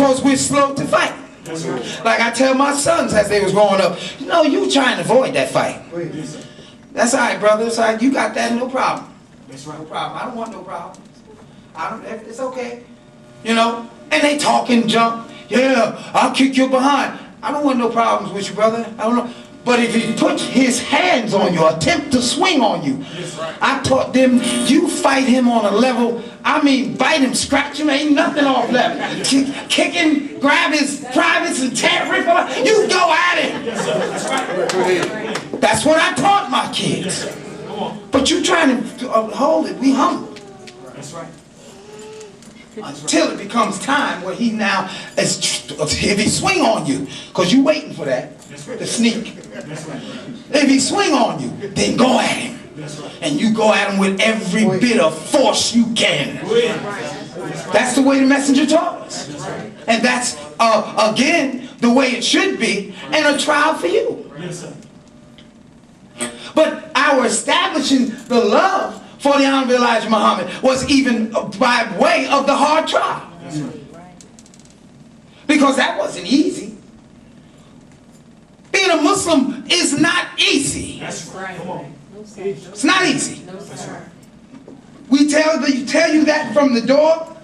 Because we're slow to fight. Like I tell my sons as they was growing up, you know, you trying to avoid that fight. That's all right, brother. It's all right. You got that, no problem. That's right. No problem. I don't want no problems. It's okay. You know? And they talking junk. Yeah, I'll kick your behind. I don't want no problems with you, brother. I don't know. But if he puts his hands on you, attempt to swing on you, I taught them, you fight him on a level, I mean, bite him, scratch him, ain't nothing off level. Kick him, grab his privates and tear, rip him, you go at him. That's what I taught my kids. But you trying to hold it, we humble. That's right. Until it becomes time where he now, if he swing on you, because you waiting for that, the sneak. If he swing on you, then go at him. And you go at him with every bit of force you can. That's the way the messenger taught us. And that's, again, the way it should be, and a trial for you. But our establishing the love for the Honorable Elijah Muhammad was even by way of the hard trial. Because that wasn't easy. Being a Muslim is not easy. That's right. It's not easy. We tell you that from the door.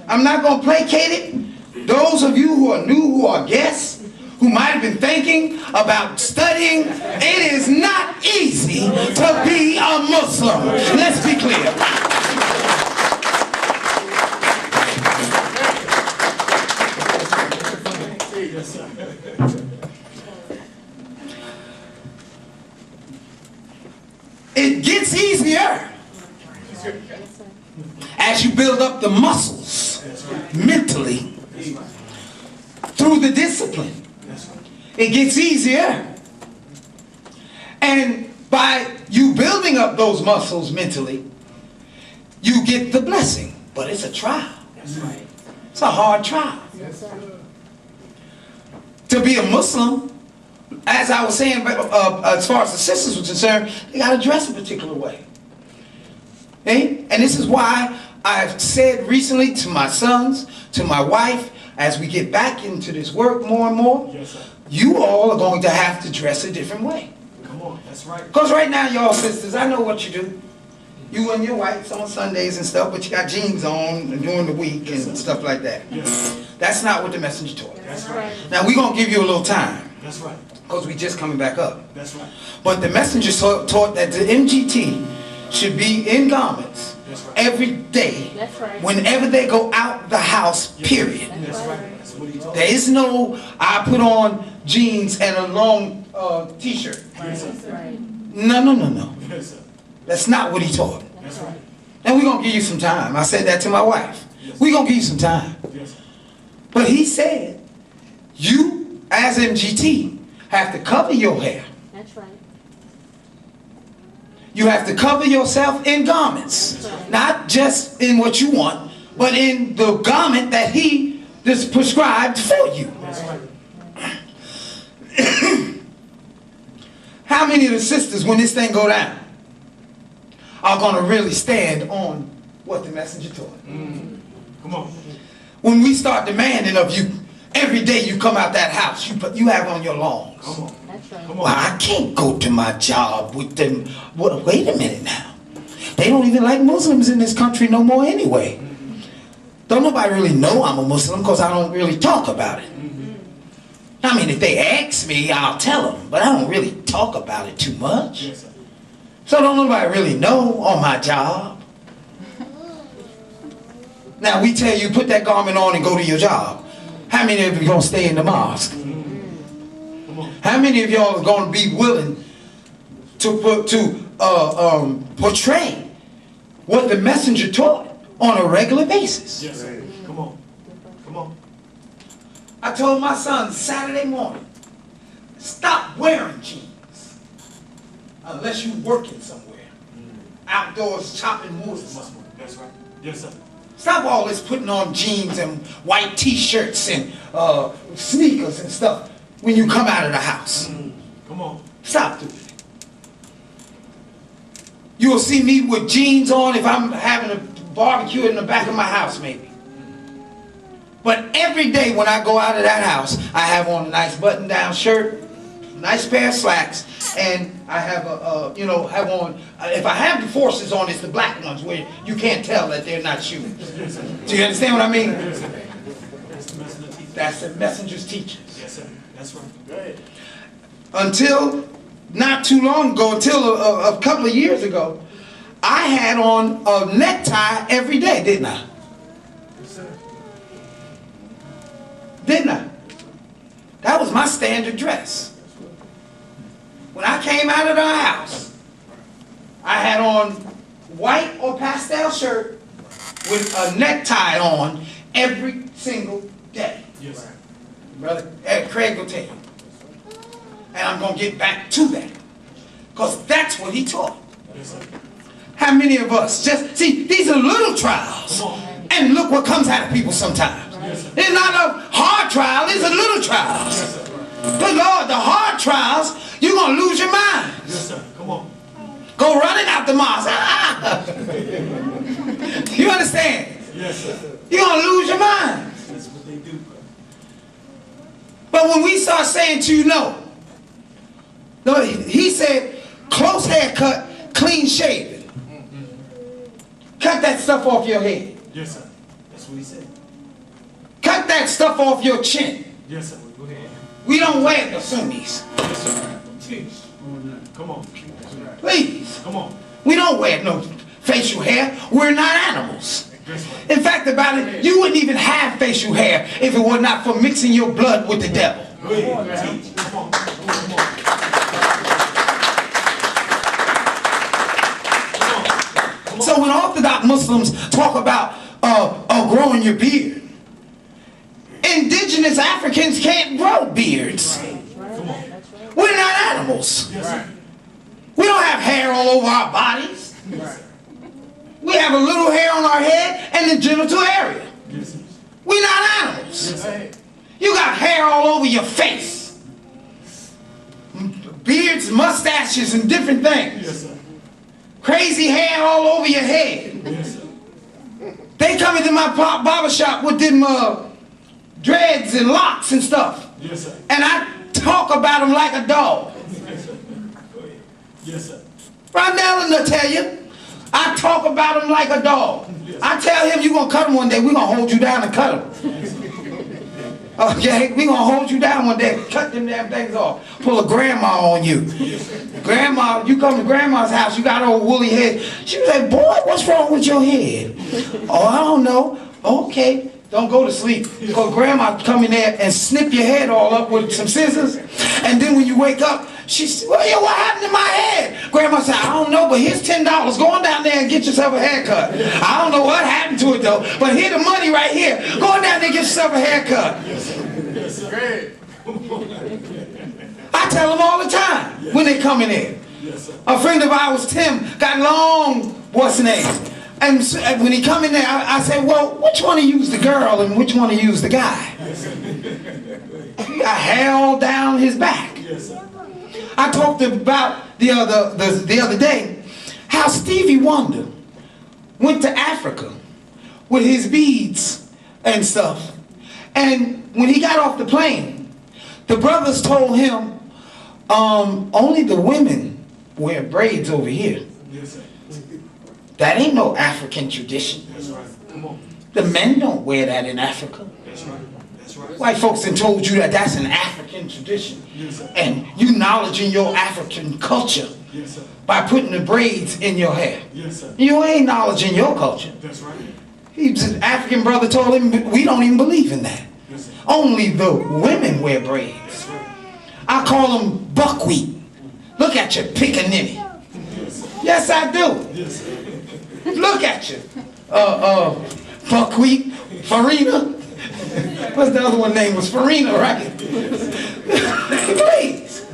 I'm not going to placate it. Those of you who are new, who are guests, who might have been thinking about studying, it is not easy to be a Muslim. Let's be clear. It gets easier as you build up the muscles mentally through the discipline. It gets easier. And by you building up those muscles mentally, you get the blessing. But it's a trial. It's a hard trial. To be a Muslim, as I was saying, as far as the sisters were concerned, they got to dress a particular way. Okay? And this is why I've said recently to my sons, to my wife, as we get back into this work more and more, you all are going to have to dress a different way. Come on, that's right. Because right now, y'all sisters, I know what you do. You and your wives on Sundays and stuff, but you got jeans on during the week and stuff like that. That's not what the messenger taught. That's right. Now, we're going to give you a little time. That's right. Because we just coming back up. That's right. But the messenger taught that the MGT should be in garments every day, whenever they go out the house, period. That's right. There is no, I put on jeans and a long t-shirt. No. That's not what he taught. And we're going to give you some time. I said that to my wife. We're going to give you some time. But he said, you, as MGT, have to cover your hair. That's right. You have to cover yourself in garments. Not just in what you want, but in the garment that he just prescribed for you. How many of the sisters, when this thing go down, are going to really stand on what the messenger taught? Come on. When we start demanding of you, every day you come out that house, you have on your longs. Come on. That's right. Well, I can't go to my job with them. Wait a minute now. They don't even like Muslims in this country no more anyway. Don't nobody really know I'm a Muslim because I don't really talk about it. I mean, if they ask me, I'll tell them, but I don't really talk about it too much. So don't nobody really know on my job. Now we tell you, put that garment on and go to your job. How many of you are going to stay in the mosque? How many of y'all are going to be willing to portray what the messenger taught on a regular basis? Yes. Come on. Come on. I told my son Saturday morning, stop wearing jeans unless you're working somewhere. Outdoors chopping wood. That's right. Yes, sir. Stop all this putting on jeans and white t-shirts and sneakers and stuff when you come out of the house. Come on. Stop doing it. You'll see me with jeans on if I'm having a barbecue in the back of my house, maybe. But every day when I go out of that house, I have on a nice button-down shirt, nice pair of slacks, and I have have on, if I have the forces on, it's the black ones where you can't tell that they're not shoes. Do you understand what I mean? That's the messenger's teachings. Yes, sir. That's right. Until not too long ago, until a couple of years ago, I had on a necktie every day, didn't I? Yes, sir. Didn't I? That was my standard dress. When I came out of the house, I had on white or pastel shirt with a necktie on every single day. Yes, sir. Brother Craig will tell you. And I'm going to get back to that. Because that's what he taught. Yes, sir. How many of us just, see, these are little trials. And look what comes out of people sometimes. Yes, It's not a hard trial, it's a little trials. Yes, sir. Good Lord, the hard trials, you're going to lose your mind. Yes, sir. Come on. Go running out the mosque. You understand? Yes, sir. You're going to lose your mind. That's what they do. But when we start saying to you, no, he said, close haircut, clean shaven. Cut that stuff off your head. Yes, sir. That's what he said. Cut that stuff off your chin. Yes, sir. Go ahead. We don't wear the Sunnis. Yes, sir. Teach. Come on. Please. Come on. We don't wear no facial hair. We're not animals. That's right. In fact, about it, you wouldn't even have facial hair if it were not for mixing your blood with the devil. Go ahead. Teach. Come on. Come on. So when Orthodox Muslims talk about growing your beard, indigenous Africans can't grow beards. Come on. We're not animals. Yes, sir. We don't have hair all over our bodies. Yes, sir. We have a little hair on our head and the genital area. Yes, sir. We're not animals. Yes, sir. You got hair all over your face. Beards, mustaches, and different things. Yes, sir. Crazy hair all over your head. Yes, sir. They come into my barber shop with them dreads and locks and stuff. Yes, sir. And I talk about them like a dog. Yes, sir. Go ahead. Yes, sir. Rondell will tell you, I talk about him like a dog. Yes. I tell him, you're going to cut him one day. We're going to hold you down and cut him. Okay? We're going to hold you down one day. Cut them damn things off. Pull a grandma on you. Grandma, you come to grandma's house, you got an old woolly head. She was like, boy, what's wrong with your head? Oh, I don't know. Okay. Don't go to sleep. Because grandma come in there and snip your head all up with some scissors. And then when you wake up, she said, well, yeah, what happened to my head? Grandma said, I don't know, but here's $10. Go on down there and get yourself a haircut. I don't know what happened to it, though, but here's the money right here. Go on down there and get yourself a haircut. Yes, sir. Yes, sir. Great. I tell them all the time when they come in there. Yes, sir. A friend of ours, Tim, got long, what's his name? And when he come in there, I say, well, which one of you is the girl and which one of you is the guy? Yes, sir. He got hair all down his back. Yes, sir. I talked about the other day how Stevie Wonder went to Africa with his beads and stuff. And when he got off the plane, the brothers told him, only the women wear braids over here. Yes, sir. That ain't no African tradition. That's right. Come on. The men don't wear that in Africa. That's right. That's right. White folks done told you that that's an African tradition. Yes, sir. And you acknowledging your African culture Yes, sir. by putting the braids in your hair. Yes, sir. You ain't acknowledging your culture. That's right. An African brother told him, we don't even believe in that. Yes, sir. Only the women wear braids. That's right. I call them buckwheat. Look at you, pickaninny. Yes, sir. Yes, I do. Yes, sir. Look at you. Buckwheat, Farina. What's the other one name? Was Farina, right? Please.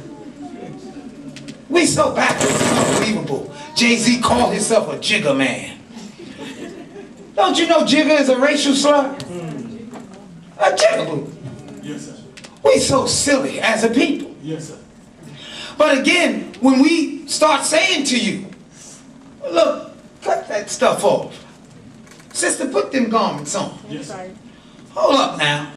We so backwards, it's unbelievable. Jay-Z called himself a jigger man. Don't you know jigger is a racial slur? A jigaboo. Yes, sir. We so silly as a people. Yes, sir. But again, when we start saying to you, look, cut that stuff off. Sister, put them garments on. Yes, sir. Hold up now.